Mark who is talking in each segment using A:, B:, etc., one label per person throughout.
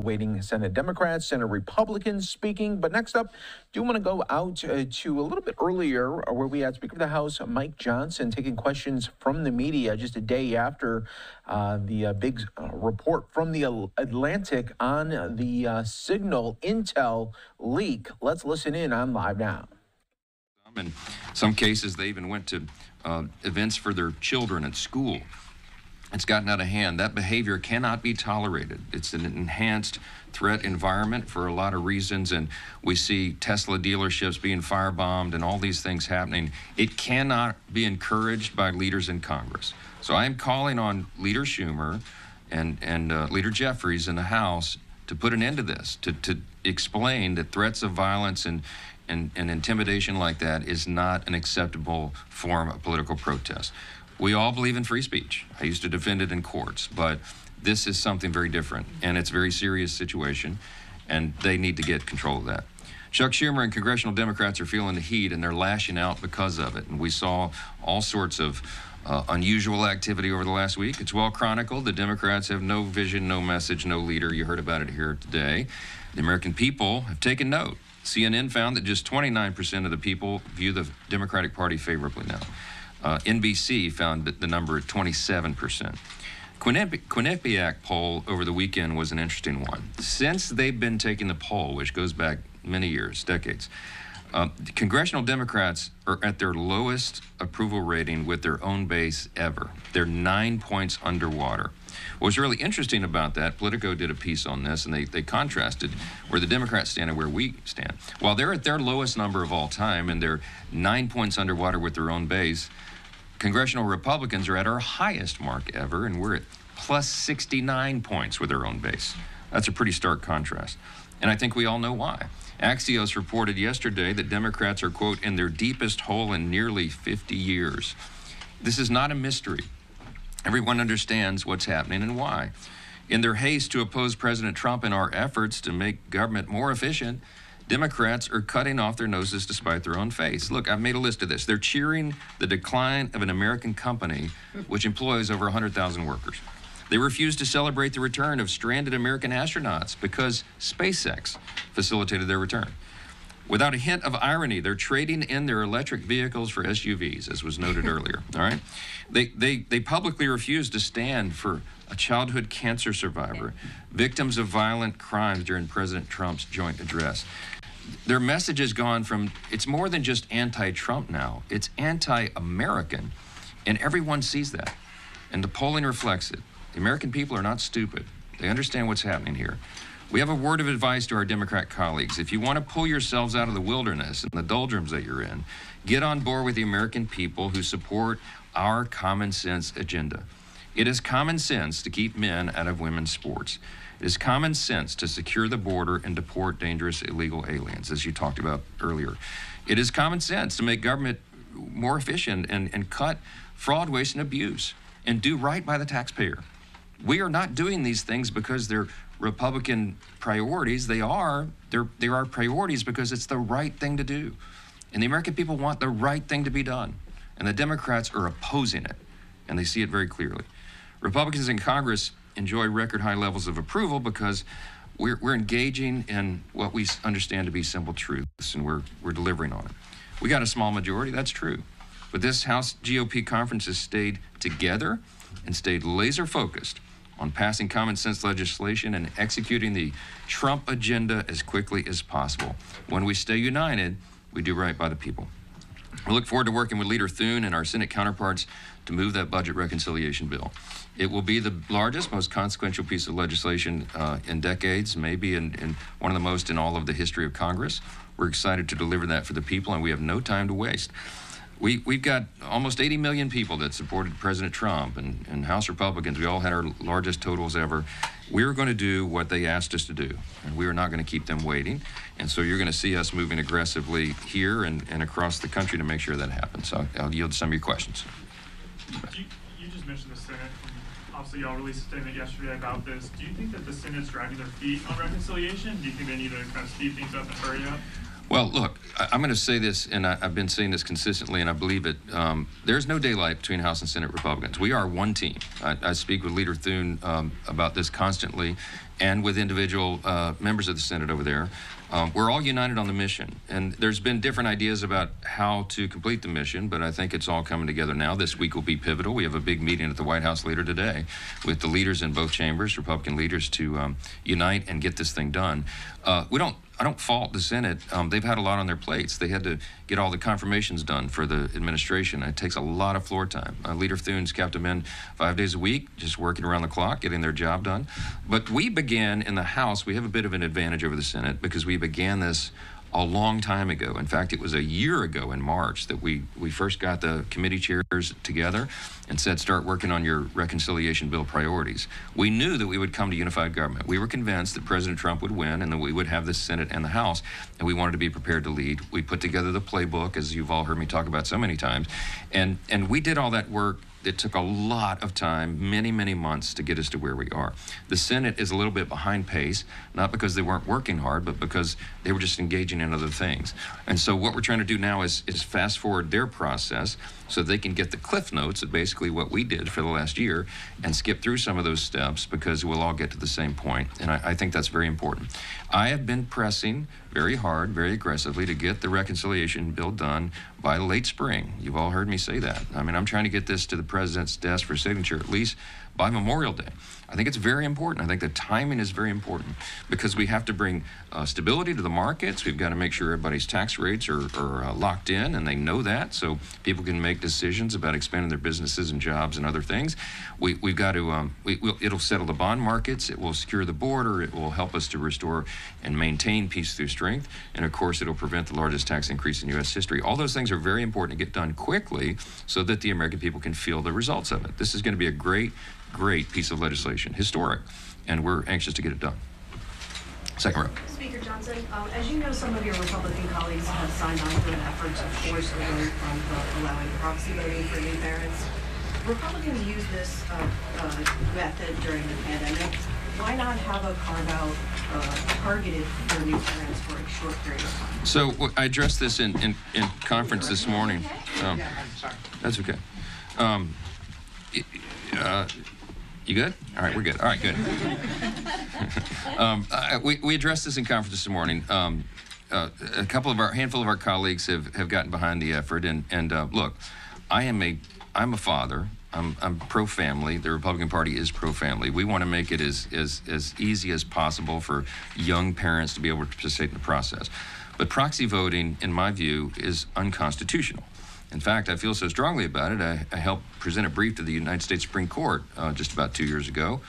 A: awaiting Senate Democrats, Senate Republicans speaking. But next up, do want to go out to a little bit earlier where we had Speaker of the House Mike Johnson taking questions from the media just a day after the big report from the Atlantic on the Signal Intel leak. Let's listen in on Live Now.
B: In some cases, they even went to events for their children at school. It's gotten out of hand. That behavior cannot be tolerated. It's an enhanced threat environment for a lot of reasons, and we see Tesla dealerships being firebombed and all these things happening. It cannot be encouraged by leaders in Congress. So I am calling on Leader Schumer and Leader Jeffries in the House to put an end to this, to explain that threats of violence and intimidation like that is not an acceptable form of political protest. We all believe in free speech. I used to defend it in courts, but this is something very different, and it's a very serious situation, and they need to get control of that. Chuck Schumer and congressional Democrats are feeling the heat, and they're lashing out because of it. And we saw all sorts of unusual activity over the last week. It's well chronicled. The Democrats have no vision, no message, no leader. You heard about it here today. The American people have taken note. CNN found that just 29% of the people view the Democratic Party favorably now. NBC found that the number at 27%. Quinnipiac poll over the weekend was an interesting one. Since they've been taking the poll, which goes back many years, decades, congressional Democrats are at their lowest approval rating with their own base ever. They're 9 points underwater. What's really interesting about that, Politico did a piece on this, and they contrasted where the Democrats stand and where we stand. While they're at their lowest number of all time and they're 9 points underwater with their own base, congressional Republicans are at our highest mark ever, and we're at plus 69 points with our own base. That's a pretty stark contrast. And I think we all know why. Axios reported yesterday that Democrats are, quote, in their deepest hole in nearly 50 years. This is not a mystery. Everyone understands what's happening and why. In their haste to oppose President Trump in our efforts to make government more efficient, Democrats are cutting off their noses to spite their own face. Look, I've made a list of this. They're cheering the decline of an American company which employs over 100,000 workers. They refuse to celebrate the return of stranded American astronauts because SpaceX facilitated their return. Without a hint of irony, they're trading in their electric vehicles for SUVs, as was noted earlier, all right? They publicly refuse to stand for a childhood cancer survivor, victims of violent crimes during President Trump's joint address. Their message has gone from, it's more than just anti-Trump now, it's anti-American, and everyone sees that, and the polling reflects it. The American people are not stupid. They understand what's happening here. We have a word of advice to our Democrat colleagues. If you want to pull yourselves out of the wilderness and the doldrums that you're in, get on board with the American people who support our common sense agenda. It is common sense to keep men out of women's sports. It is common sense to secure the border and deport dangerous illegal aliens, as you talked about earlier. It is common sense to make government more efficient and cut fraud, waste, and abuse, and do right by the taxpayer. We are not doing these things because they're Republican priorities. They are priorities because it's the right thing to do. And the American people want the right thing to be done. And the Democrats are opposing it, and they see it very clearly. Republicans in Congress enjoy record high levels of approval because we're engaging in what we understand to be simple truths, and we're delivering on it. We got a small majority, that's true. But this House GOP conference has stayed together and stayed laser focused on passing common sense legislation and executing the Trump agenda as quickly as possible. When we stay united, we do right by the people. We look forward to working with Leader Thune and our Senate counterparts to move that budget reconciliation bill. It will be the largest, most consequential piece of legislation in decades, maybe in one of the most in all of the history of Congress. We're excited to deliver that for the people, and we have no time to waste. We've got almost 80 million people that supported President Trump and House Republicans. We all had our largest totals ever. We're going to do what they asked us to do, and we are not going to keep them waiting. And so you're going to see us moving aggressively here and across the country to make sure that happens. So I'll yield some of your questions.
C: You just mentioned the Senate. Obviously, y'all released a statement yesterday about this. Do you think that the Senate's dragging their feet on reconciliation? Do you think they need to kind of speed things up and hurry up?
B: Well, look, I'm going to say this, and I've been saying this consistently, and I believe it. There's no daylight between House and Senate Republicans. We are one team. I speak with Leader Thune about this constantly, and with individual members of the Senate over there. We're all united on the mission, and there's been different ideas about how to complete the mission, but I think it's all coming together now. This week will be pivotal. We have a big meeting at the White House later today with the leaders in both chambers, Republican leaders, to unite and get this thing done. I don't fault the Senate. They've had a lot on their plates. They had to get all the confirmations done for the administration. It takes a lot of floor time. Leader Thune's kept them in 5 days a week, just working around the clock, getting their job done. But we began in the House. We have a bit of an advantage over the Senate because we began this a long time ago. In fact, it was a year ago in March that we first got the committee chairs together and said, start working on your reconciliation bill priorities. We knew that we would come to unified government. We were convinced that President Trump would win and that we would have the Senate and the House, and we wanted to be prepared to lead. We put together the playbook, as you've all heard me talk about so many times, and we did all that work. It took a lot of time, many, many months to get us to where we are. The Senate is a little bit behind pace, not because they weren't working hard, but because they were just engaging in other things. And so what we're trying to do now is fast forward their process so they can get the cliff notes of basically what we did for the last year and skip through some of those steps because we'll all get to the same point. And I think that's very important. I have been pressing very hard, very aggressively to get the reconciliation bill done by late spring. You've all heard me say that. I mean, I'm trying to get this to the president's desk for signature at least by Memorial Day. I think it's very important. I think the timing is very important because we have to bring stability to the markets. We've got to make sure everybody's tax rates are locked in and they know that so people can make decisions about expanding their businesses and jobs and other things. We've got to, it'll settle the bond markets. It will secure the border. It will help us to restore and maintain peace through strength. And of course, it'll prevent the largest tax increase in U.S. history. All those things are very important to get done quickly so that the American people can feel the results of it. This is going to be a great piece of legislation, historic, and we're anxious to get it done. Second row.
D: Speaker Johnson, as you know, some of your Republican colleagues have signed on to an effort to force a vote on allowing proxy voting for new parents. Republicans use this method during the pandemic. Why not have a carve-out targeted for new parents for a short period of time?
B: So I addressed this in conference this morning. That's okay. You good? All right, we're good. All right, good. We addressed this in conference this morning. A handful of our colleagues have gotten behind the effort, and look, I'm a father. I'm pro-family. The Republican Party is pro-family. We want to make it as easy as possible for young parents to be able to participate in the process. But proxy voting, in my view, is unconstitutional. In fact, I feel so strongly about it, I helped present a brief to the United States Supreme Court just about 2 years ago,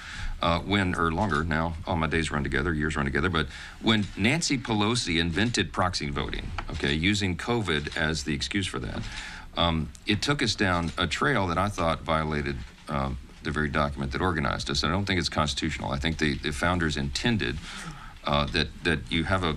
B: or longer now, all my days run together, years run together, but when Nancy Pelosi invented proxy voting, okay, using COVID as the excuse for that, it took us down a trail that I thought violated the very document that organized us. I don't think it's constitutional. I think the founders intended that you have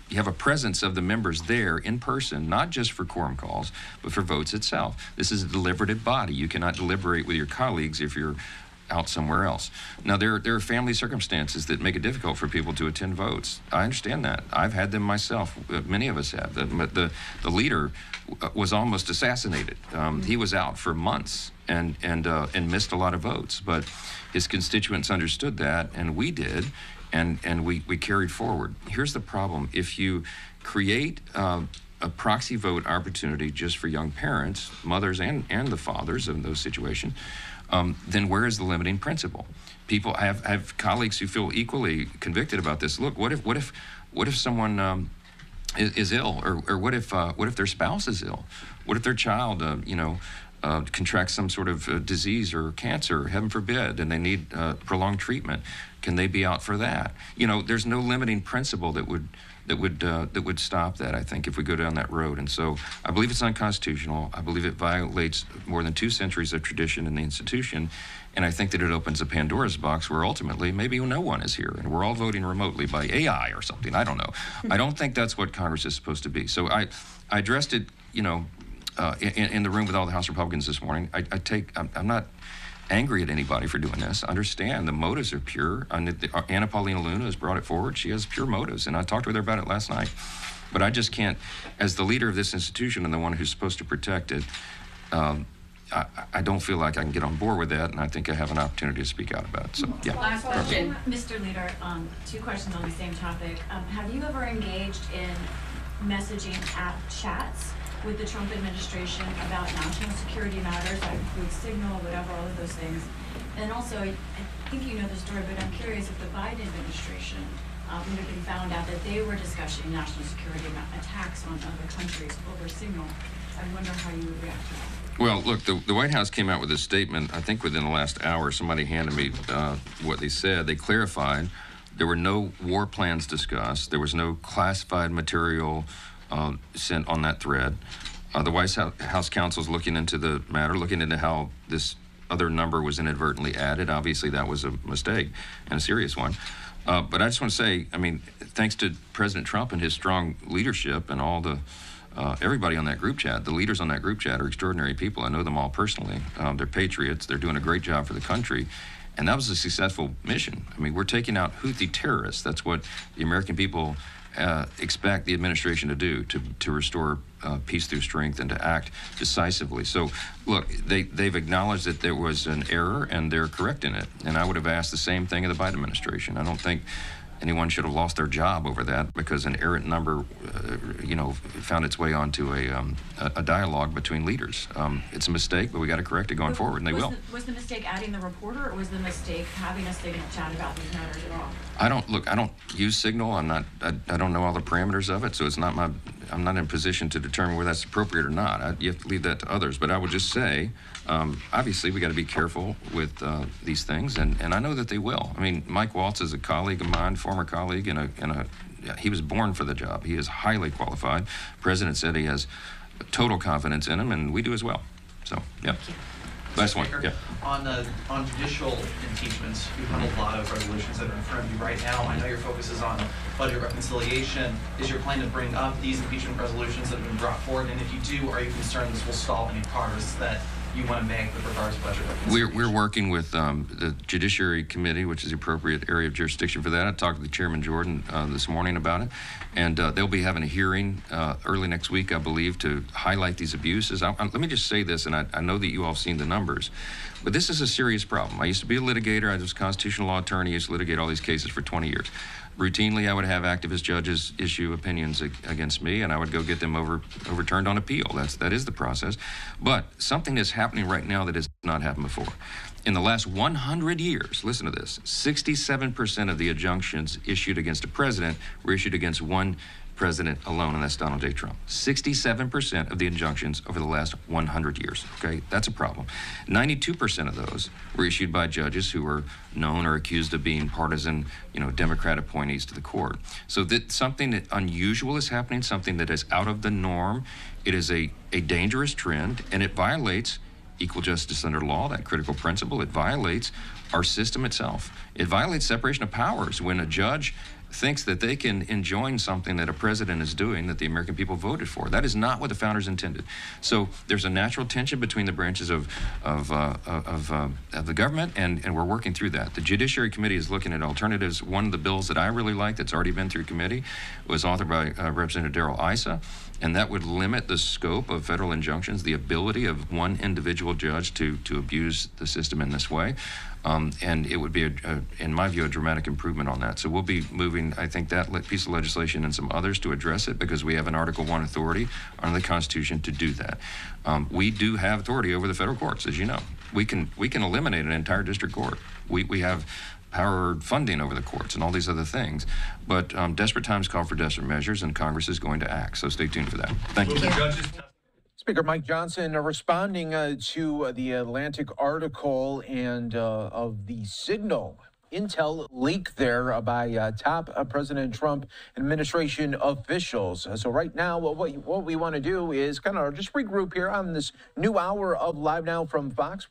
B: you have a presence of the members there in person, not just for quorum calls, but for votes itself. This is a deliberative body. You cannot deliberate with your colleagues if you're out somewhere else. Now, there are family circumstances that make it difficult for people to attend votes. I understand that. I've had them myself. Many of us have. The leader was almost assassinated. He was out for months and missed a lot of votes. But his constituents understood that, and we did. And we carried forward. Here's the problem. If you create a proxy vote opportunity just for young parents, mothers and the fathers in those situations, then where is the limiting principle? People have colleagues who feel equally convicted about this. Look, what if someone is ill, or what if their spouse is ill? What if their child, contracts some sort of disease or cancer, heaven forbid, and they need prolonged treatment? Can they be out for that? There's no limiting principle that would stop that, I think, if we go down that road. And so I believe it's unconstitutional. I believe it violates more than 2 centuries of tradition in the institution. And I think that it opens a Pandora's box where ultimately maybe no one is here and we're all voting remotely by AI or something. I don't know. I don't think that's what Congress is supposed to be. So I addressed it, in the room with all the House Republicans this morning. I'm not angry at anybody for doing this. Understand the motives are pure. Anna Paulina Luna has brought it forward. She has pure motives, and I talked with her about it last night. But I just can't, as the leader of this institution and the one who's supposed to protect it, I don't feel like I can get on board with that, and I think I have an opportunity to speak out about it. So, yeah.
E: Last question. Mr. Leader, 2 questions on the same topic. Have you ever engaged in messaging app chats with the Trump administration about national security matters? That includes Signal, whatever, all of those things. And also, I think you know the story, but I'm curious if the Biden administration would have been found out that they were discussing national security attacks on other countries over Signal. I wonder how you would react to that.
B: Well, look, the White House came out with a statement, I think within the last hour. Somebody handed me what they said. They clarified there were no war plans discussed. There was no classified material sent on that thread. The White House counsel is looking into the matter, looking into how this other number was inadvertently added. Obviously, that was a mistake, and a serious one. But I just want to say, I mean, thanks to President Trump and his strong leadership and all the everybody on that group chat, the leaders on that group chat are extraordinary people. I know them all personally. They're patriots. They're doing a great job for the country. And that was a successful mission. I mean, we're taking out Houthi terrorists. That's what the American people expect the administration to do, to restore peace through strength and to act decisively. So, look, they've acknowledged that there was an error, and they're correcting it. And I would have asked the same thing of the Biden administration. I don't think anyone should have lost their job over that because an errant number, found its way onto a dialogue between leaders. It's a mistake, but we got to correct it going forward, and they will.
E: Was the mistake adding the reporter, or was the mistake having a Signal chat about these matters at all?
B: I don't use Signal. I don't know all the parameters of it, so it's not I'm not in a position to determine whether that's appropriate or not. You have to leave that to others. But I would just say, obviously, we got to be careful with these things, and I know that they will. I mean, Mike Waltz is a colleague of mine, former colleague, he was born for the job. He is highly qualified. The president said he has total confidence in him, and we do as well. So, yeah. Last one. Yeah.
F: On judicial impeachments, you've had a lot of resolutions that are in front of you right now. I know your focus is on budget reconciliation. Is your plan to bring up these impeachment resolutions that have been brought forward? And if you do, are you concerned this will stall any progress that you want to make with regards to budget reconciliation?
B: We're working with the Judiciary Committee, which is the appropriate area of jurisdiction for that. I talked to Chairman Jordan this morning about it, and they'll be having a hearing early next week, I believe, to highlight these abuses. Let me just say this, and I know that you all have seen the numbers, but this is a serious problem. I used to be a litigator. I was a constitutional law attorney. I used to litigate all these cases for 20 years. Routinely, I would have activist judges issue opinions against me, and I would go get them overturned on appeal. That is the process. But something is happening right now that has not happened before. In the last 100 years, listen to this, 67% of the injunctions issued against a president were issued against one president alone, and that's Donald J. Trump. 67% of the injunctions over the last 100 years, okay? That's a problem. 92% of those were issued by judges who were known or accused of being partisan, Democrat appointees to the court. So that something that unusual is happening, something that is out of the norm. It is a dangerous trend, and it violates equal justice under law, that critical principle. It violates our system itself. It violates separation of powers when a judge thinks that they can enjoin something that a president is doing that the American people voted for. That is not what the founders intended. So there's a natural tension between the branches of the government, and we're working through that. The Judiciary Committee is looking at alternatives. One of the bills that I really like that's already been through committee was authored by Representative Darrell Issa, and that would limit the scope of federal injunctions, the ability of one individual judge to abuse the system in this way. And it would be, in my view, a dramatic improvement on that. So we'll be moving, I think, that piece of legislation and some others to address it because we have an Article I authority under the Constitution to do that. We do have authority over the federal courts, as you know. We can eliminate an entire district court. We have power funding over the courts and all these other things. But desperate times call for desperate measures, and Congress is going to act. So stay tuned for that. Thank you.
A: Speaker Mike Johnson responding to the Atlantic article and of the Signal intel leak there by top President Trump administration officials. So right now, what we want to do is kind of just regroup here on this new hour of Live Now from Fox.